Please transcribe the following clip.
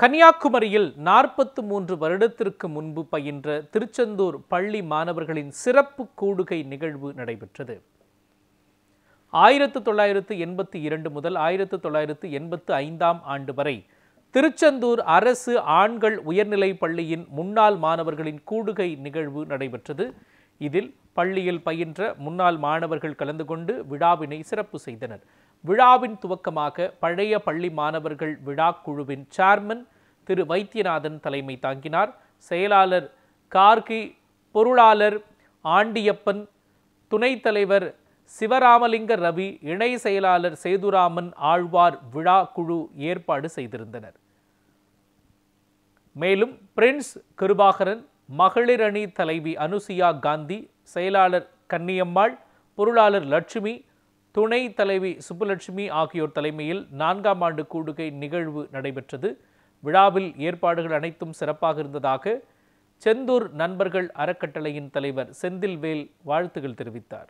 கன்னியாகுமரியில் 43 வருடத்திற்கு முன்பு பயின்ற திருச்செந்தூர் பள்ளி மாணவர்களின் சிறப்பு கூடுகை நிகழ்வு நடைபெற்றது. 1982 முதல் 1985 ஆண்டு வரை திருச்செந்தூர் அரசு ஆண்கள் உயர்நிலைப் பள்ளியின் முன்னாள் மாணவர்களின் கூடுகை நிகழ்வு நடைபெற்றது. இதில் பள்ளியில் பயின்ற முன்னாள் மாணவர்கள் கலந்து கொண்டு விழாவினை சிறப்பு செய்தனர். விழாவின் துவக்கமாக பழைய பள்ளி மாணவர்கள் விழா குழுவின் சேர்மன் திரு வைத்தியநாதன் தலைமை தாங்கினார். செயலாளர் கார்கி, பொருளாளர் ஆண்டியப்பன், துணைத் தலைவர் சிவராமலிங்க ரவி, இணை செயலாளர் சேதுராமன் ஆழ்வார் விழா குழு ஏற்பாடு செய்திருந்தனர். மேலும் பிரின்ஸ் கிருபாகரன், மகளிர் அணி தலைவி அனுசியா காந்தி, செயலாளர் கன்னியம்மாள், பொருளாளர் லட்சுமி, துணை தலைவி சுப்புலட்சுமி ஆகியோர் தலைமையில் 4ஆம் ஆண்டு கூடுகை நிகழ்வு நடைபெற்றது. விழாவில் ஏற்பாடுகள் அனைத்தும் சிறப்பாக இருந்ததாக செந்தூர் நண்பர்கள் அறக்கட்டளையின் தலைவர் செந்தில்வேல் வாழ்த்துகள் தெரிவித்தார்.